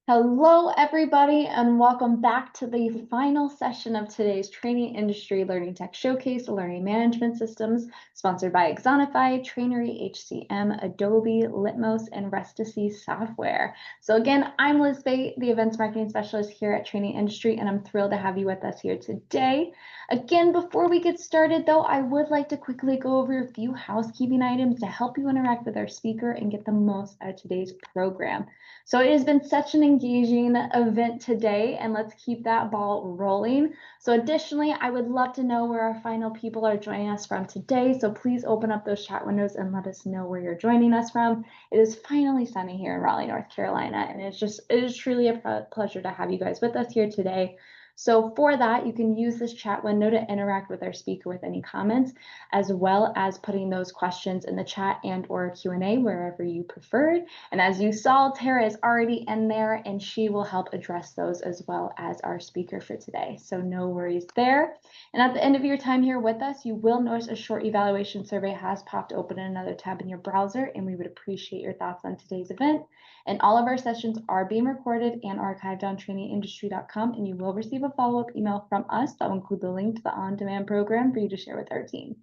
Hello, everybody, and welcome back to the final session of today's Training Industry Learning Tech Showcase, Learning Management Systems, sponsored by Exonify, Trainery, HCM, Adobe, Litmos, and Rustici Software. So again, I'm Liz Bate, the Events Marketing Specialist here at Training Industry, and I'm thrilled to have you with us here today. Again, before we get started, though, I would like to quickly go over a few housekeeping items to help you interact with our speaker and get the most out of today's program. So it has been such an engaging event today, and let's keep that ball rolling. So additionally, I would love to know where our final people are joining us from today. So please open up those chat windows and let us know where you're joining us from. It is finally sunny here in Raleigh, North Carolina, and it is truly a pleasure to have you guys with us here today. So for that, you can use this chat window to interact with our speaker with any comments, as well as putting those questions in the chat and or Q&A wherever you preferred. And as you saw, Tara is already in there and she will help address those as well as our speaker for today. So no worries there. And at the end of your time here with us, you will notice a short evaluation survey has popped open in another tab in your browser, and we would appreciate your thoughts on today's event. And all of our sessions are being recorded and archived on trainingindustry.com, and you will receive a follow-up email from us that will include the link to the on-demand program for you to share with our team.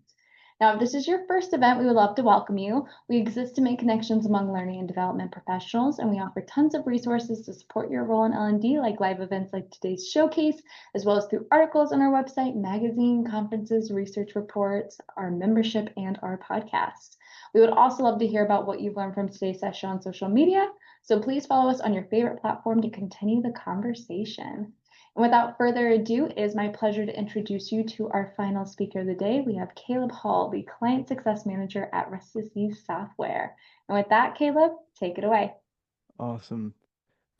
Now, if this is your first event, we would love to welcome you. We exist to make connections among learning and development professionals, and we offer tons of resources to support your role in L&D, like live events like today's showcase, as well as through articles on our website, magazine, conferences, research reports, our membership, and our podcasts. We would also love to hear about what you've learned from today's session on social media, so please follow us on your favorite platform to continue the conversation. And without further ado, it is my pleasure to introduce you to our final speaker of the day. We have Caleb Hall, the Client Success Manager at Rustici Software. And with that, Caleb, take it away. Awesome.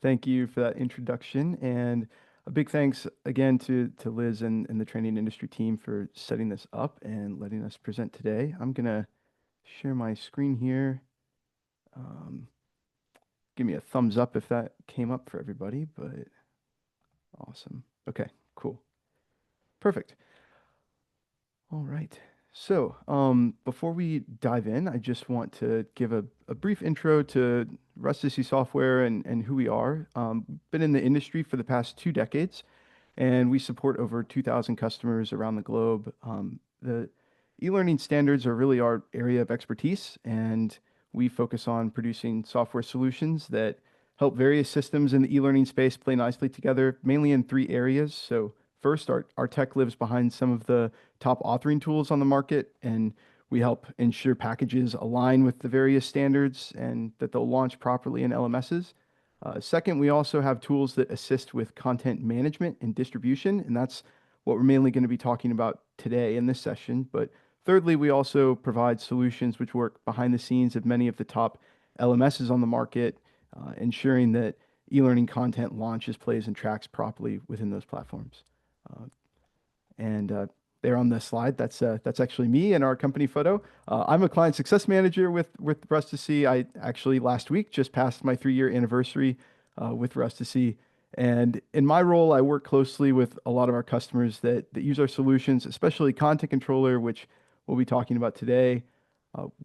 Thank you for that introduction. And a big thanks again to Liz and the training industry team for setting this up and letting us present today. I'm going to share my screen here. Um, Give me a thumbs up if that came up for everybody, but awesome. Okay, cool. Perfect. All right. So, before we dive in, I just want to give a brief intro to Rustici Software and who we are. Been in the industry for the past 2 decades, and we support over 2,000 customers around the globe. The e-learning standards are really our area of expertise, and we focus on producing software solutions that help various systems in the e-learning space play nicely together, mainly in 3 areas. So first, our tech lives behind some of the top authoring tools on the market, and we help ensure packages align with the various standards and that they'll launch properly in LMSs. Second, we also have tools that assist with content management and distribution, and that's what we're mainly going to be talking about today in this session. But thirdly, we also provide solutions which work behind the scenes of many of the top LMSs on the market, ensuring that e-learning content launches, plays, and tracks properly within those platforms. Uh, and there on the slide, that's actually me and our company photo. I'm a client success manager with Rustici. I actually last week just passed my 3-year anniversary with Rustici. And in my role, I work closely with a lot of our customers that use our solutions, especially Content Controller, which we'll be talking about today.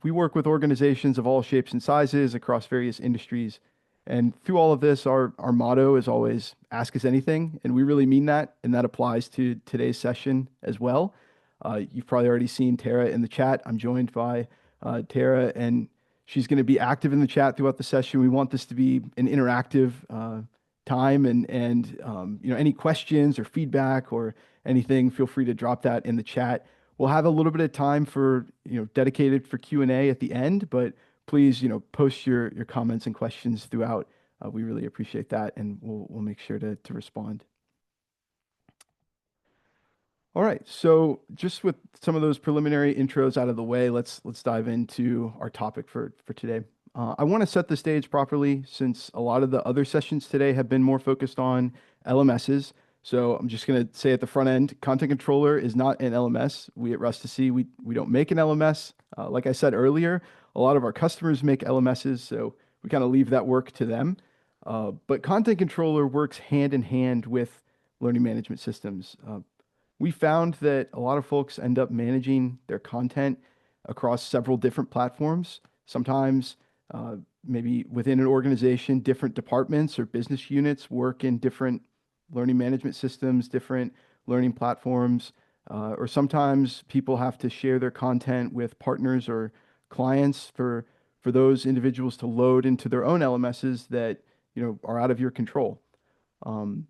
We work with organizations of all shapes and sizes across various industries. And through all of this, our motto is always ask us anything. And we really mean that. And that applies to today's session as well. You've probably already seen Tara in the chat. I'm joined by Tara, and she's going to be active in the chat throughout the session. We want this to be an interactive time, and any questions or feedback or anything, feel free to drop that in the chat. We'll have a little bit of time for dedicated for Q&A at the end, but please post your comments and questions throughout. We really appreciate that, and we'll make sure to respond. All right, so just with some of those preliminary intros out of the way, let's dive into our topic for today. I want to set the stage properly since a lot of the other sessions today have been more focused on LMSs. So I'm just going to say at the front end, Content Controller is not an LMS. We at Rustici, we don't make an LMS. Like I said earlier, a lot of our customers make LMSs, so we kind of leave that work to them. But Content Controller works hand in hand with learning management systems. We found that a lot of folks end up managing their content across several different platforms. Sometimes Maybe within an organization, different departments or business units work in different learning management systems, different learning platforms, or sometimes people have to share their content with partners or clients for those individuals to load into their own LMSs that are out of your control. Um,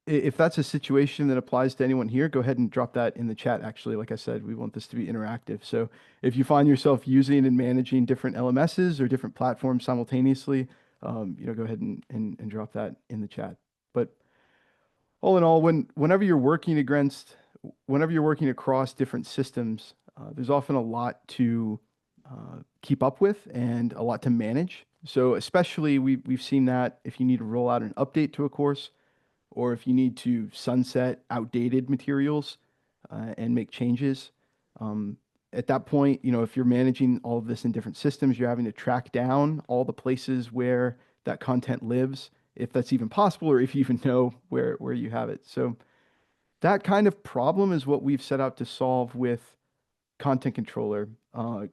if that's a situation that applies to anyone here, go ahead and drop that in the chat. Actually, like I said, we want this to be interactive. So if you find yourself using and managing different LMSs or different platforms simultaneously, go ahead and drop that in the chat. But all in all, whenever you're working across different systems, there's often a lot to keep up with and a lot to manage. So especially we've seen that if you need to roll out an update to a course, or if you need to sunset outdated materials and make changes. Um, at that point, if you're managing all of this in different systems, you're having to track down all the places where that content lives, if that's even possible, or if you even know where you have it. So that kind of problem is what we've set out to solve with Content Controller.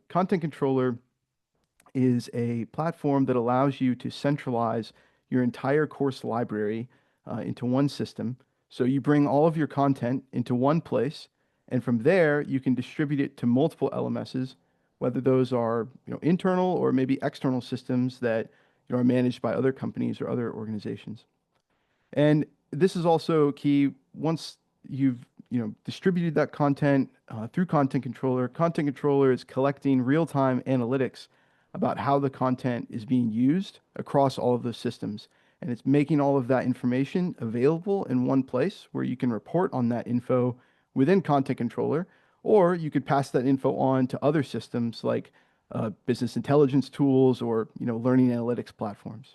Content Controller is a platform that allows you to centralize your entire course library into one system. So you bring all of your content into one place, and from there you can distribute it to multiple LMSs, whether those are internal or maybe external systems that are managed by other companies or other organizations. And this is also key once you've distributed that content through Content Controller. Content Controller is collecting real-time analytics about how the content is being used across all of those systems. And it's making all of that information available in one place where you can report on that info within Content Controller, or you could pass that info on to other systems like business intelligence tools or learning analytics platforms.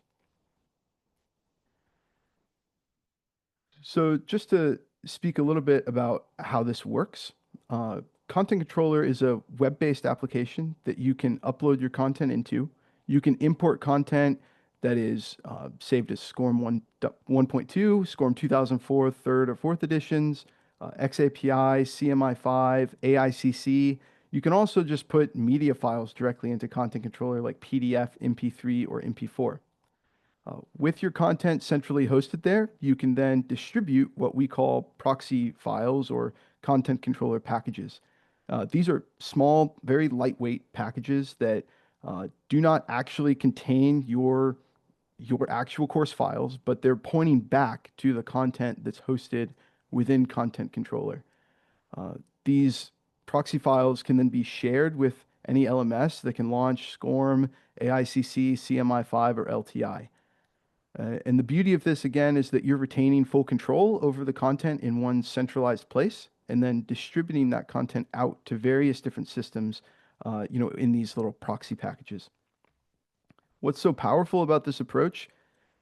So just to speak a little bit about how this works, Content Controller is a web-based application that you can upload your content into. You can import content that is saved as SCORM 1.2, SCORM 2004, third or fourth editions, XAPI, CMI5, AICC. You can also just put media files directly into Content Controller like PDF, MP3, or MP4. With your content centrally hosted there, you can then distribute what we call proxy files or content controller packages. These are small, very lightweight packages that do not actually contain your actual course files, but they're pointing back to the content that's hosted within Content Controller. These proxy files can then be shared with any LMS that can launch SCORM, AICC, CMI5, or LTI. And the beauty of this, again, is that you're retaining full control over the content in one centralized place and then distributing that content out to various different systems, in these little proxy packages. What's so powerful about this approach?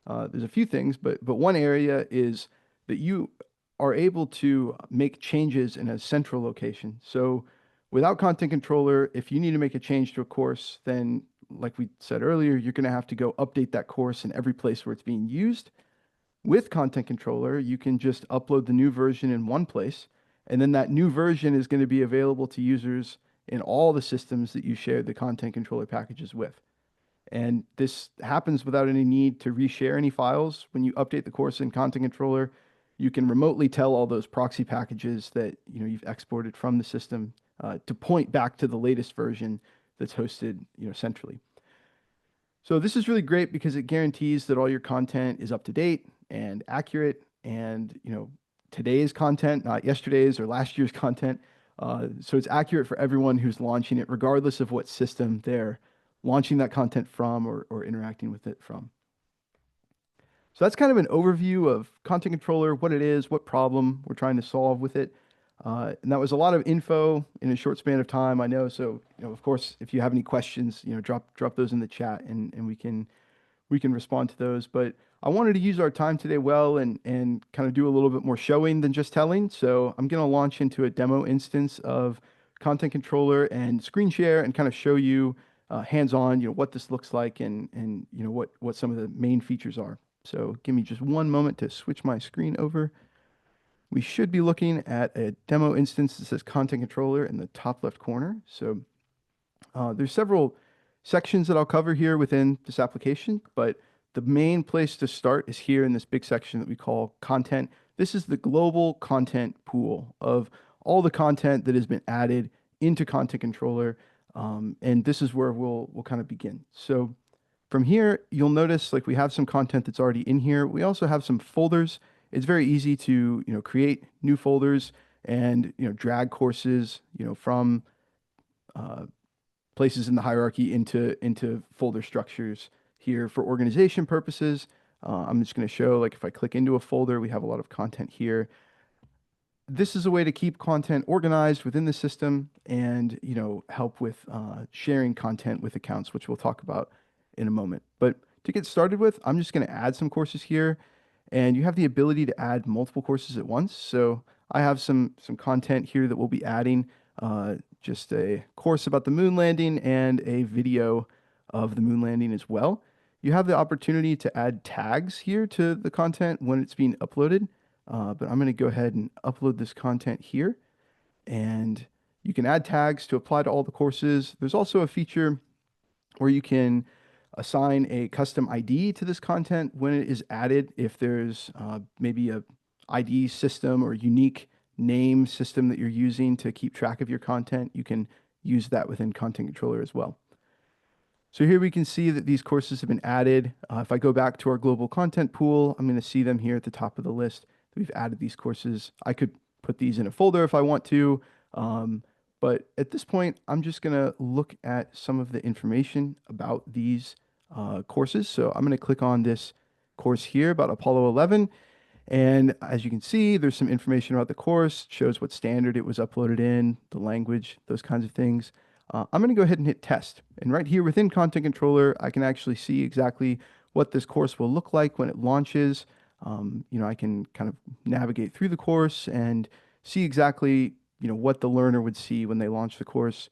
There's a few things, but one area is that you are able to make changes in a central location. So without Content Controller, if you need to make a change to a course, then like we said earlier, you're going to have to go update that course in every place where it's being used. With Content Controller, you can just upload the new version in one place, and then that new version is going to be available to users in all the systems that you shared the Content Controller packages with. And this happens without any need to reshare any files. When you update the course in Content Controller, you can remotely tell all those proxy packages that you've exported from the system to point back to the latest version that's hosted centrally. So this is really great because it guarantees that all your content is up to date and accurate, and today's content, not yesterday's or last year's content. So it's accurate for everyone who's launching it, regardless of what system they're launching that content from or interacting with it from. So that's kind of an overview of Content Controller, what it is, what problem we're trying to solve with it. And that was a lot of info in a short span of time, I know. So, of course, if you have any questions, drop those in the chat and we can respond to those. But I wanted to use our time today well and kind of do a little bit more showing than just telling. So I'm going to launch into a demo instance of Content Controller and screen share and kind of show you hands-on, what this looks like and what some of the main features are. So give me just one moment to switch my screen over. We should be looking at a demo instance that says Content Controller in the top left corner. So there's several sections that I'll cover here within this application, but the main place to start is here in this big section that we call content. This is the global content pool of all the content that has been added into Content Controller. And this is where we'll kind of begin. So from here, you'll notice like we have some content that's already in here. We also have some folders. It's very easy to, create new folders and, drag courses, from uh, places in the hierarchy into folder structures here for organization purposes. I'm just going to show, like, if I click into a folder, we have a lot of content here. This is a way to keep content organized within the system and, help with sharing content with accounts, which we'll talk about in a moment. But to get started with, I'm just going to add some courses here, and you have the ability to add multiple courses at once. So I have some content here that we'll be adding, just a course about the moon landing and a video of the moon landing as well. You have the opportunity to add tags here to the content when it's being uploaded. But I'm going to go ahead and upload this content here, and you can add tags to apply to all the courses. There's also a feature where you can assign a custom ID to this content when it is added. If there's maybe a ID system or unique name system that you're using to keep track of your content, you can use that within Content Controller as well. So here we can see that these courses have been added. If I go back to our global content pool, I'm going to see them here at the top of the list. We've added these courses. I could put these in a folder if I want to, but at this point, I'm just going to look at some of the information about these courses. So I'm going to click on this course here about Apollo 11. And as you can see, there's some information about the course, shows what standard it was uploaded in, the language, those kinds of things. I'm going to go ahead and hit test. And right here within Content Controller, I can actually see exactly what this course will look like when it launches. I can kind of navigate through the course and see exactly, what the learner would see when they launch the course.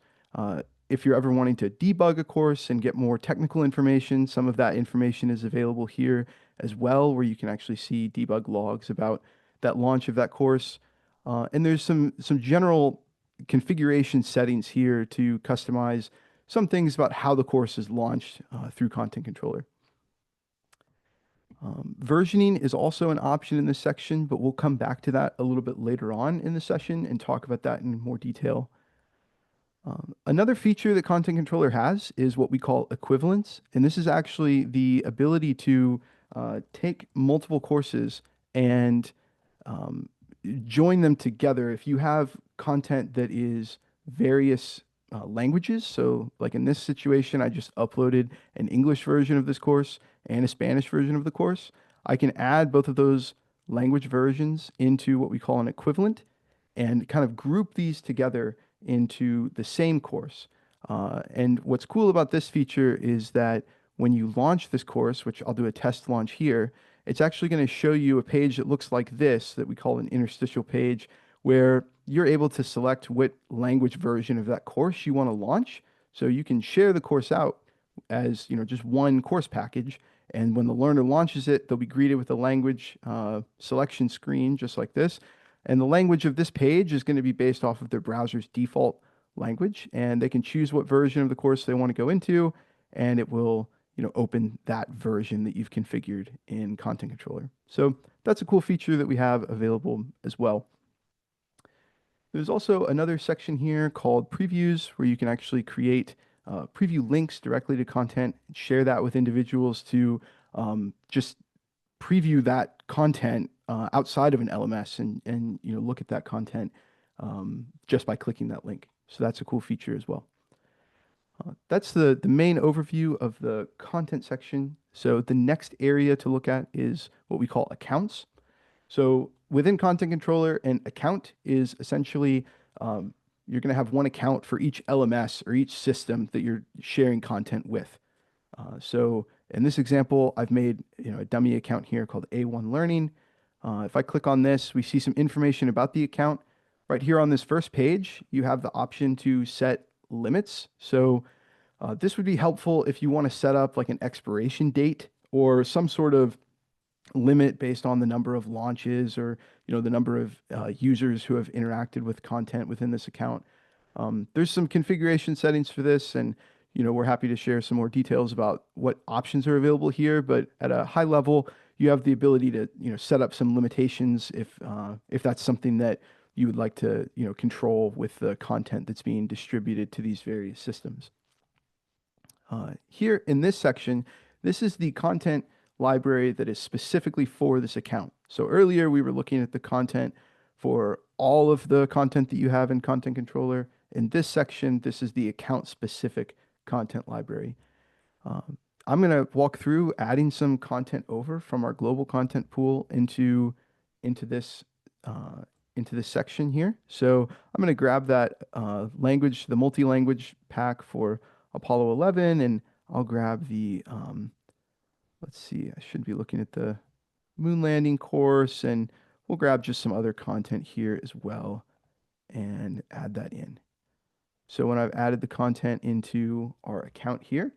If you're ever wanting to debug a course and get more technical information, some of that information is available here as well, where you can actually see debug logs about that launch of that course. And there's some general configuration settings here to customize some things about how the course is launched through Content Controller. Versioning is also an option in this section, but we'll come back to that a little bit later on in the session and talk about that in more detail. Another feature that Content Controller has is what we call equivalence, and this is actually the ability to take multiple courses and join them together. If you have content that is various languages, so like in this situation, I just uploaded an English version of this course and a Spanish version of the course, I can add both of those language versions into what we call an equivalent and kind of group these together into the same course. And what's cool about this feature is that when you launch this course, which I'll do a test launch here, it's actually going to show you a page that looks like this, that we call an interstitial page, where you're able to select what language version of that course you want to launch. So you can share the course out as, just one course package. And when the learner launches it, they'll be greeted with a language selection screen just like this. And the language of this page is going to be based off of their browser's default language, and they can choose what version of the course they want to go into, and it will, open that version that you've configured in Content Controller. So that's a cool feature that we have available as well. There's also another section here called previews, where you can actually create preview links directly to content, share that with individuals to just preview that content outside of an LMS and look at that content just by clicking that link. So that's a cool feature as well. That's the main overview of the content section. So the next area to look at is what we call accounts. So within Content Controller, an account is essentially you're going to have one account for each LMS or each system that you're sharing content with. So in this example, I've made a dummy account here called A1 Learning. If I click on this, we see some information about the account. Right here on this first page, you have the option to set limits. So this would be helpful if you want to set up like an expiration date or some sort of limit based on the number of launches or the number of users who have interacted with content within this account. There's some configuration settings for this, and we're happy to share some more details about what options are available here. But at a high level, you have the ability to, set up some limitations if that's something that you would like to, control with the content that's being distributed to these various systems. Here in this section, this is the content library that is specifically for this account. So earlier we were looking at the content for all of the content that you have in Content Controller. In this section, this is the account-specific content library. I'm going to walk through adding some content over from our global content pool into this uh, into this section here. So I'm going to grab that language, the multi-language pack for Apollo 11, and I'll grab the let's see, I should be looking at the moon landing course, and we'll grab just some other content here as well and add that in. So when I've added the content into our account here,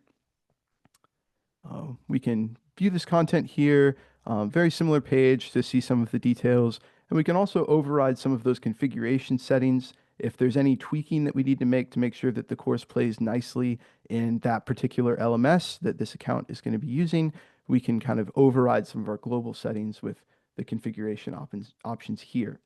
we can view this content here, very similar page to see some of the details. And we can also override some of those configuration settings if there's any tweaking that we need to make sure that the course plays nicely in that particular LMS that this account is going to be using. We can kind of override some of our global settings with the configuration options here.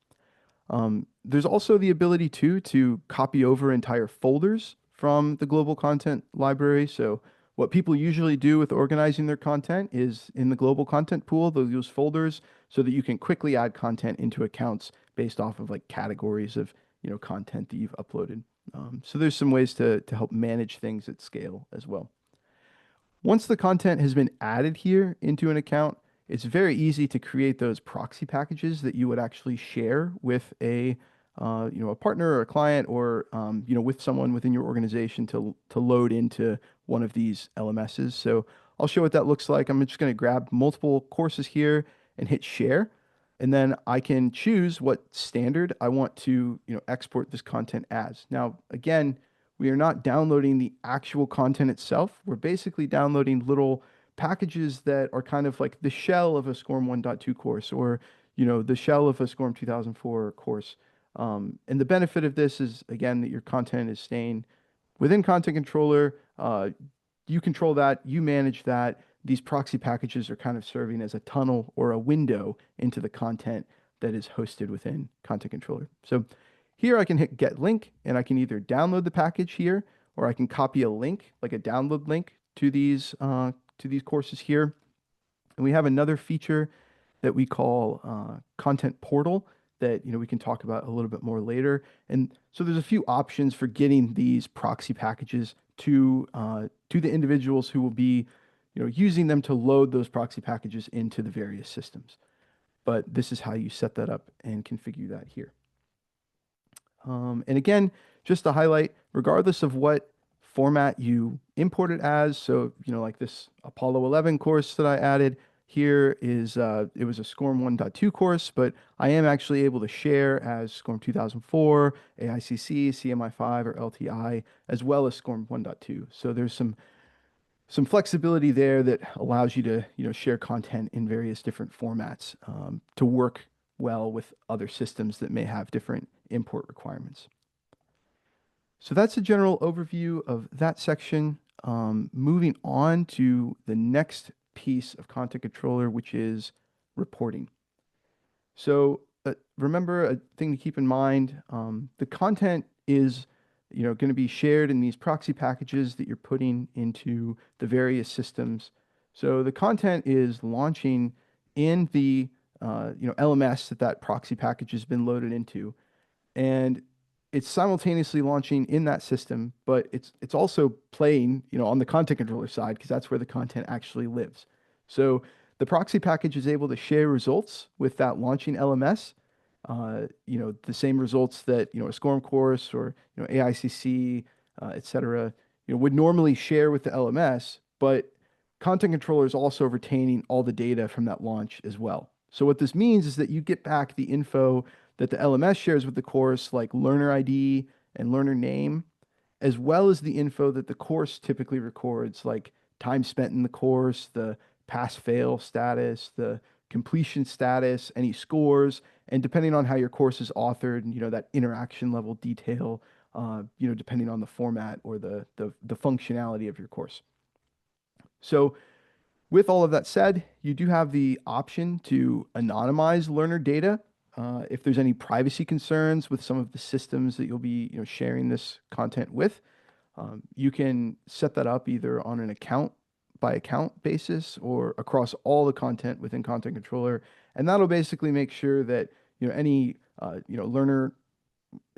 There's also the ability to copy over entire folders from the global content library. So what people usually do with organizing their content is in the global content pool, they'll use folders so that you can quickly add content into accounts based off of like categories of, content that you've uploaded. So there's some ways to help manage things at scale as well. Once the content has been added here into an account, it's very easy to create those proxy packages that you would actually share with a partner or a client or, with someone within your organization to load into one of these LMSs. So I'll show what that looks like. I'm just going to grab multiple courses here and hit share. And then I can choose what standard I want to, export this content as. Now, again, we are not downloading the actual content itself. We're basically downloading little packages that are kind of like the shell of a SCORM 1.2 course or, the shell of a SCORM 2004 course. And the benefit of this is, again, that your content is staying within Content Controller. You control that, you manage that. These proxy packages are kind of serving as a tunnel or a window into the content that is hosted within Content Controller. So here I can hit get link and I can either download the package here or I can copy a link, like a download link to these courses here. And we have another feature that we call content portal that we can talk about a little bit more later. And so there's a few options for getting these proxy packages to the individuals who will be using them to load those proxy packages into the various systems. But this is how you set that up and configure that here. And again, just to highlight, regardless of what format you import it as, so like this Apollo 11 course that I added, here is it was a SCORM 1.2 course, but I am actually able to share as SCORM 2004, AICC, CMI5, or LTI, as well as SCORM 1.2. So there's some flexibility there that allows you to share content in various different formats to work well with other systems that may have different import requirements. So that's a general overview of that section. Moving on to the next piece of Content Controller, which is reporting. So remember a thing to keep in mind, the content is going to be shared in these proxy packages that you're putting into the various systems. So the content is launching in the LMS that proxy package has been loaded into, and it's simultaneously launching in that system, but it's also playing on the Content Controller side because that's where the content actually lives. So the proxy package is able to share results with that launching LMS. The same results that a SCORM course or AICC, et cetera, would normally share with the LMS, but Content Controller is also retaining all the data from that launch as well. So what this means is that you get back the info that the LMS shares with the course, like learner ID and learner name, as well as the info that the course typically records, like time spent in the course, the pass-fail status, the completion status, any scores, and depending on how your course is authored, that interaction level detail depending on the format or the functionality of your course. So with all of that said, you do have the option to anonymize learner data. If there's any privacy concerns with some of the systems that you'll be sharing this content with, you can set that up either on an account by account basis or across all the content within Content Controller. And that'll basically make sure that any learner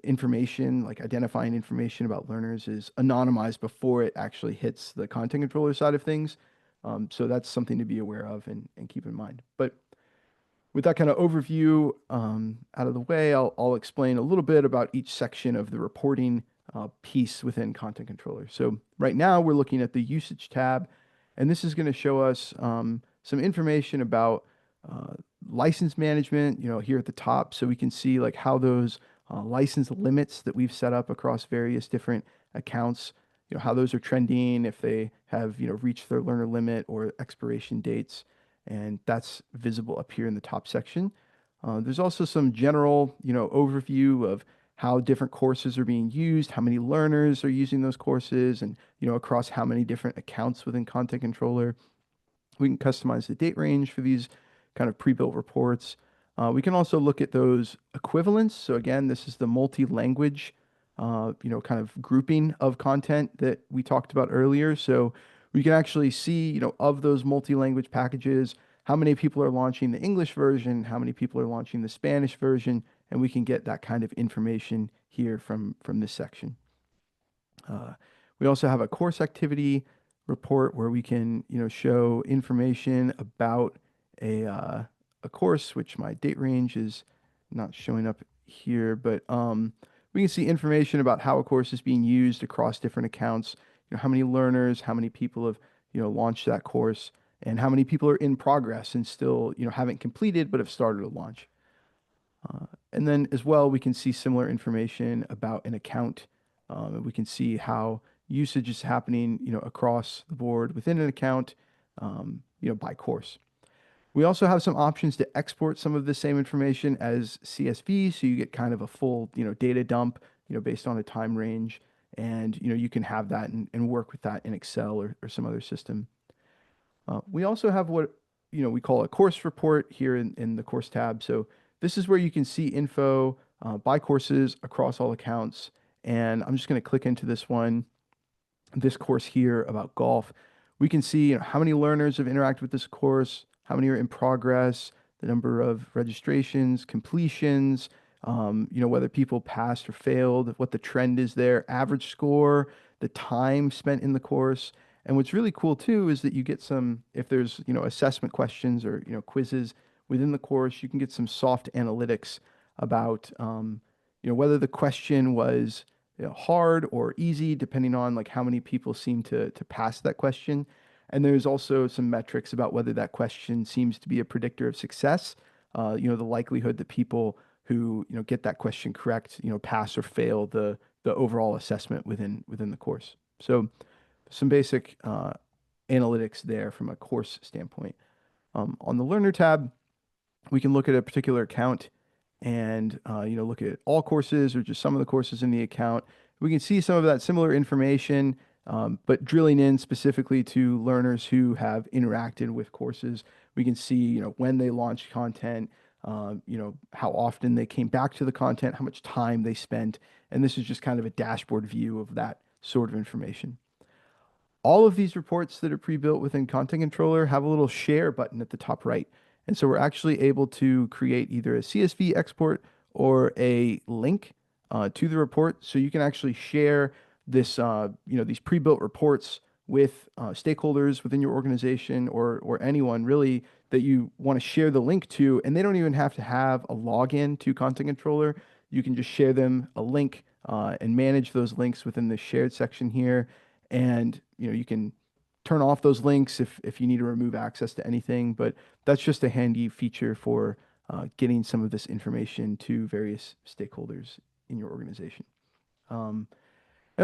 information, like identifying information about learners, is anonymized before it actually hits the Content Controller side of things. So that's something to be aware of and keep in mind. But with that kind of overview out of the way, I'll explain a little bit about each section of the reporting piece within Content Controller. So right now we're looking at the usage tab, and this is going to show us some information about license management, here at the top, so we can see like how those license limits that we've set up across various different accounts, how those are trending, if they have, reached their learner limit or expiration dates, and that's visible up here in the top section. There's also some general, overview of how different courses are being used, how many learners are using those courses, and, across how many different accounts within Content Controller. We can customize the date range for these kind of pre-built reports. We can also look at those equivalents. So again, this is the multi-language, kind of grouping of content that we talked about earlier. So we can actually see, of those multi-language packages, how many people are launching the English version, how many people are launching the Spanish version, and we can get that kind of information here from this section. We also have a course activity report where we can, show information about a course, which my date range is not showing up here, but we can see information about how a course is being used across different accounts, how many learners, how many people have, launched that course, and how many people are in progress and still, haven't completed but have started to launch. And then as well, we can see similar information about an account. And we can see how usage is happening, across the board within an account, by course. We also have some options to export some of the same information as CSV, so you get kind of a full, data dump, based on a time range, and you can have that and work with that in Excel or some other system. We also have what we call a course report here in the course tab. So this is where you can see info by courses across all accounts, and I'm just going to click into this course here about golf. We can see how many learners have interacted with this course, how many are in progress, the number of registrations, completions, whether people passed or failed, what the trend is there, average score, the time spent in the course. And what's really cool too is that you get some, if there's, assessment questions or, quizzes within the course, you can get some soft analytics about, whether the question was hard or easy, depending on like how many people seem to pass that question. And there's also some metrics about whether that question seems to be a predictor of success. The likelihood that people who get that question correct, pass or fail the overall assessment within the course. So some basic analytics there from a course standpoint. On the Learner tab, we can look at a particular account and look at all courses or just some of the courses in the account. We can see some of that similar information, but drilling in specifically to learners who have interacted with courses. We can see when they launched content, how often they came back to the content, how much time they spent, and this is just kind of a dashboard view of that sort of information. All of these reports that are pre-built within Content Controller have a little share button at the top right. And so we're actually able to create either a CSV export or a link to the report. So you can actually share this, these pre-built reports with stakeholders within your organization or anyone really that you want to share the link to. And they don't even have to have a login to Content Controller. You can just share them a link and manage those links within the shared section here. And you can turn off those links if you need to remove access to anything, but that's just a handy feature for getting some of this information to various stakeholders in your organization. And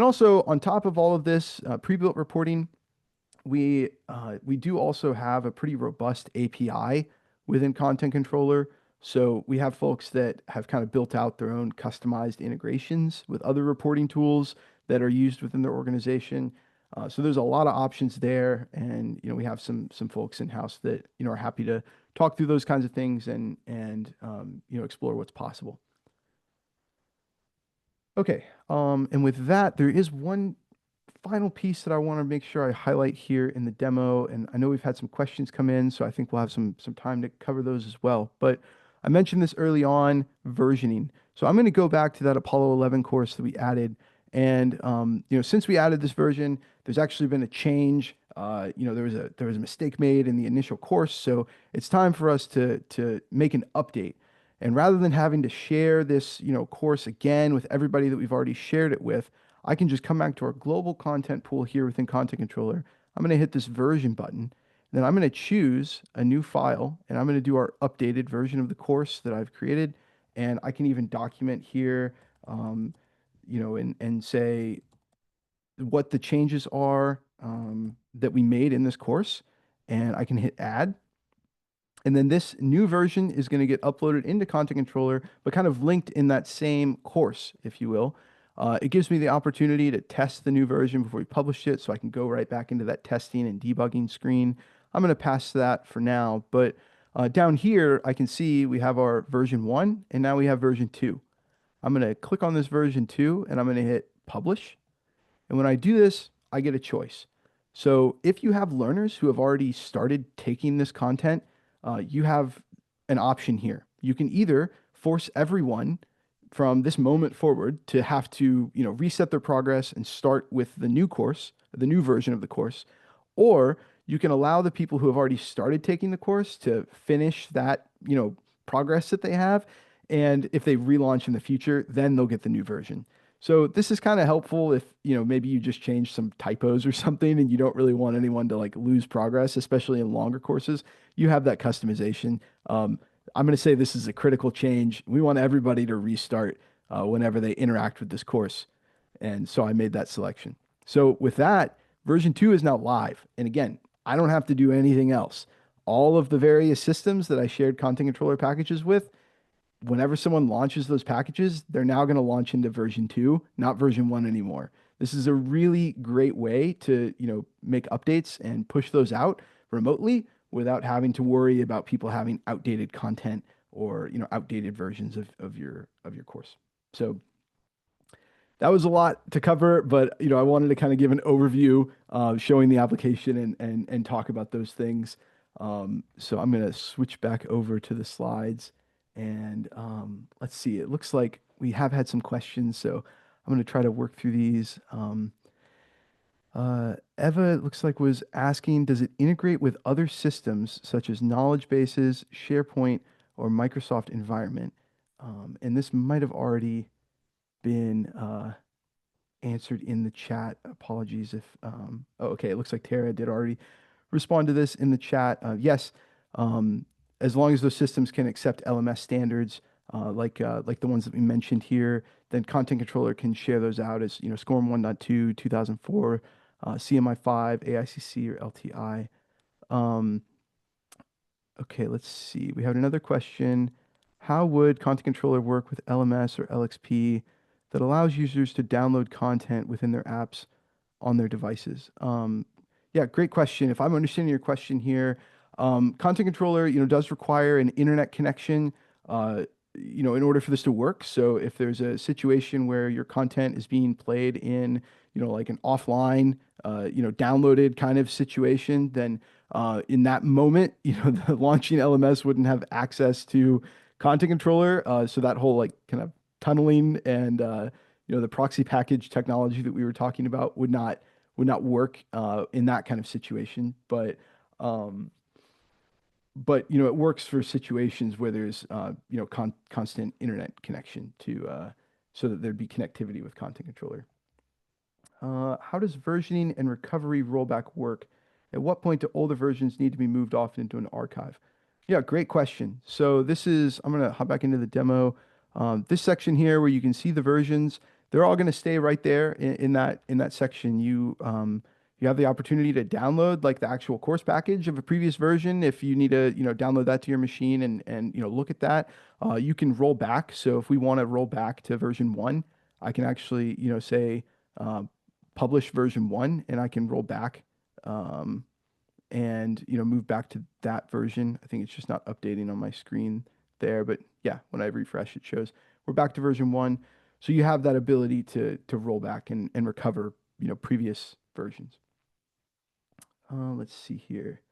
also on top of all of this pre-built reporting, we do also have a pretty robust API within Content Controller. So we have folks that have kind of built out their own customized integrations with other reporting tools that are used within their organization. So there's a lot of options there, and we have some folks in house that are happy to talk through those kinds of things and explore what's possible. Okay, and with that, there is one final piece that I want to make sure I highlight here in the demo, and I know we've had some questions come in, so I think we'll have some time to cover those as well. But I mentioned this early on, versioning. So I'm going to go back to that Apollo 11 course that we added, and since we added this version, there's actually been a change. There was a mistake made in the initial course, so it's time for us to make an update. And rather than having to share this, course again with everybody that we've already shared it with, I can just come back to our global content pool here within Content Controller. I'm going to hit this version button. Then I'm going to choose a new file, and I'm going to do our updated version of the course that I've created. And I can even document here, and say what the changes are that we made in this course. And I can hit add. And then this new version is going to get uploaded into Content Controller, but kind of linked in that same course, if you will. It gives me the opportunity to test the new version before we publish it, so I can go right back into that testing and debugging screen. I'm going to pass that for now, but down here, I can see we have our version 1, and now we have version 2. I'm going to click on this version 2, and I'm going to hit publish. And when I do this, I get a choice. So if you have learners who have already started taking this content, you have an option here. You can either force everyone from this moment forward to have to, reset their progress and start with the new course, the new version of the course, or you can allow the people who have already started taking the course to finish that, progress that they have. And if they relaunch in the future, then they'll get the new version. So this is kind of helpful if, maybe you just change some typos or something and you don't really want anyone to like lose progress, especially in longer courses. You have that customization. I'm going to say this is a critical change. We want everybody to restart whenever they interact with this course. And so I made that selection. So with that, version 2 is now live. And again, I don't have to do anything else. All of the various systems that I shared Content Controller packages with, whenever someone launches those packages, they're now going to launch into version 2, not version 1 anymore. This is a really great way to, make updates and push those out remotely without having to worry about people having outdated content or, outdated versions of your course. So that was a lot to cover, but I wanted to kind of give an overview, showing the application and talk about those things. So I'm going to switch back over to the slides, and let's see. It looks like we have had some questions, so I'm going to try to work through these. Eva, it looks like, was asking, does it integrate with other systems such as knowledge bases, SharePoint, or Microsoft environment? And this might have already been answered in the chat. Apologies if, oh, okay, it looks like Tara did already respond to this in the chat. Yes, as long as those systems can accept LMS standards, like the ones that we mentioned here, then Content Controller can share those out as, SCORM 1.2, 2004, CMI5, AICC, or LTI. Okay, let's see. We have another question. How would Content Controller work with LMS or LXP that allows users to download content within their apps on their devices? Yeah, great question. If I'm understanding your question here, Content Controller, does require an internet connection, in order for this to work. So if there's a situation where your content is being played in, like an offline, downloaded kind of situation, then in that moment, the launching LMS wouldn't have access to Content Controller. So that whole like kind of tunneling and the proxy package technology that we were talking about would not work in that kind of situation. But it works for situations where there's constant internet connection to so that there'd be connectivity with Content Controller. How does versioning and recovery rollback work? At what point do older versions need to be moved off into an archive? Yeah, great question. So I'm going to hop back into the demo. This section here where you can see the versions, they're all going to stay right there in that section. You have the opportunity to download like the actual course package of a previous version if you need to, download that to your machine and look at that. You can roll back. So if we want to roll back to version 1, I can actually, say uh, publish version 1, and I can roll back um, and move back to that version. I think it's just not updating on my screen there, but yeah, when I refresh, it shows we're back to version 1. So you have that ability to roll back and recover, previous versions. Let's see here.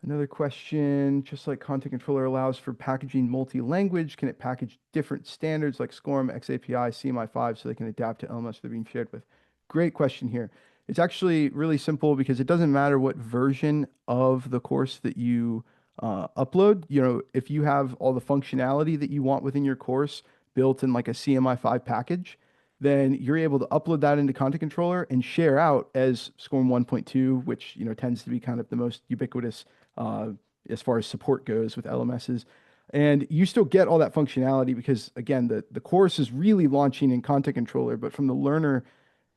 Another question, just like Content Controller allows for packaging multi-language, can it package different standards like SCORM, XAPI, CMI5 so they can adapt to LMS they're being shared with? Great question here. It's actually really simple because it doesn't matter what version of the course that you upload. If you have all the functionality that you want within your course built in like a CMI5 package, then you're able to upload that into Content Controller and share out as SCORM 1.2, which tends to be kind of the most ubiquitous uh, as far as support goes with LMSs. And you still get all that functionality because again, the course is really launching in Content Controller, but from the learner,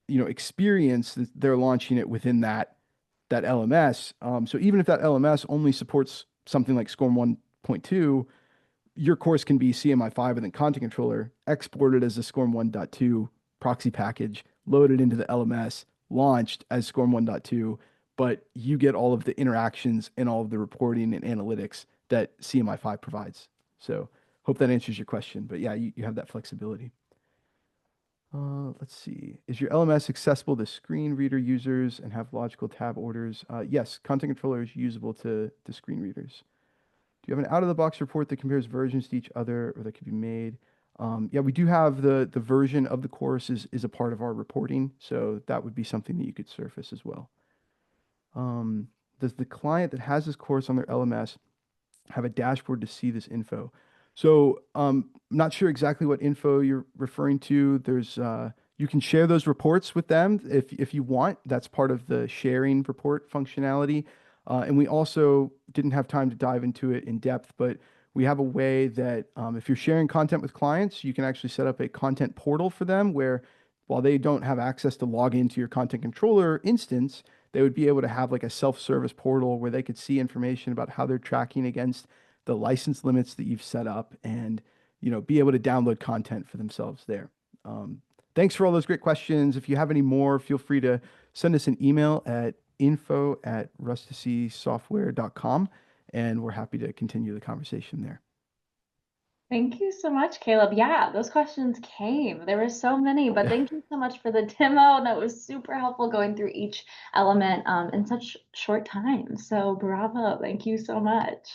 experience, they're launching it within that LMS. So even if that LMS only supports something like SCORM 1.2, your course can be CMI5 and then Content Controller exported as a SCORM 1.2 proxy package, loaded into the LMS, launched as SCORM 1.2, but you get all of the interactions and all of the reporting and analytics that CMI5 provides. So hope that answers your question. But yeah, you have that flexibility. Let's see. Is your LMS accessible to screen reader users and have logical tab orders? Yes, Content Controller is usable to screen readers. Do you have an out-of-the-box report that compares versions to each other or that could be made? Yeah, we do have the version of the course is a part of our reporting, so that would be something that you could surface as well. Um, does the client that has this course on their LMS have a dashboard to see this info? So I'm not sure exactly what info you're referring to. There's you can share those reports with them if you want. That's part of the sharing report functionality. And we also didn't have time to dive into it in depth, but we have a way that if you're sharing content with clients, you can actually set up a content portal for them where while they don't have access to log into your content controller instance, they would be able to have like a self-service portal where they could see information about how they're tracking against the license limits that you've set up and be able to download content for themselves there. Thanks for all those great questions. If you have any more, feel free to send us an email at info@rustici.software.com, and we're happy to continue the conversation there. Thank you so much, Caleb. Yeah, those questions came. There were so many, but thank you so much for the demo. That was super helpful going through each element in such short time. So bravo. Thank you so much.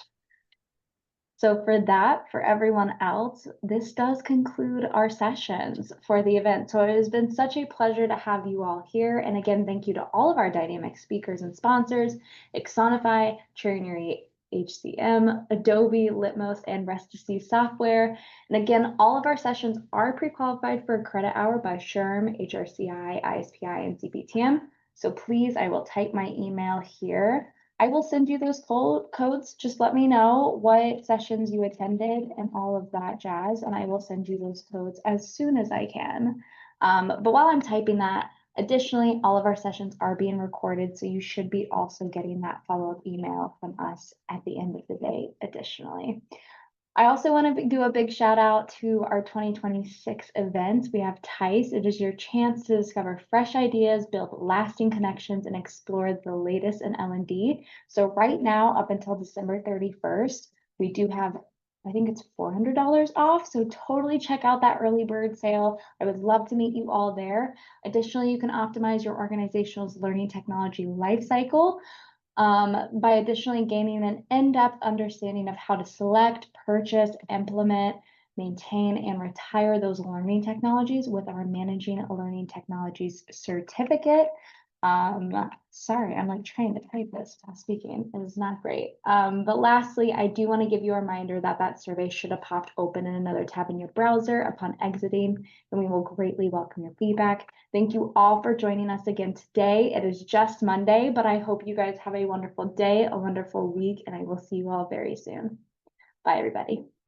So for that, for everyone else, this does conclude our sessions for the event. So it has been such a pleasure to have you all here. And again, thank you to all of our dynamic speakers and sponsors, Exonify, Trinity HCM, Adobe, Litmos, and Rustici Software. And again, all of our sessions are pre-qualified for a credit hour by SHRM, HRCI, ISPI, and CPTM. So please, I will type my email here. I will send you those codes. Just let me know what sessions you attended and all of that jazz, and I will send you those codes as soon as I can. But while I'm typing that, additionally, all of our sessions are being recorded, so you should be also getting that follow-up email from us at the end of the day additionally. I also want to do a big shout out to our 2026 events. We have TICE. It is your chance to discover fresh ideas, build lasting connections, and explore the latest in L&D. So right now, up until December 31st, we do have, I think it's $400 off. So totally check out that early bird sale. I would love to meet you all there. Additionally, you can optimize your organization's learning technology lifecycle by additionally gaining an in-depth understanding of how to select, purchase, implement, maintain, and retire those learning technologies with our Managing Learning Technologies certificate. Sorry, I'm like trying to type this while speaking. It is not great. But lastly, I do want to give you a reminder that that survey should have popped open in another tab in your browser upon exiting, and we will greatly welcome your feedback. Thank you all for joining us again today. It is just Monday, but I hope you guys have a wonderful day, a wonderful week, and I will see you all very soon. Bye, everybody.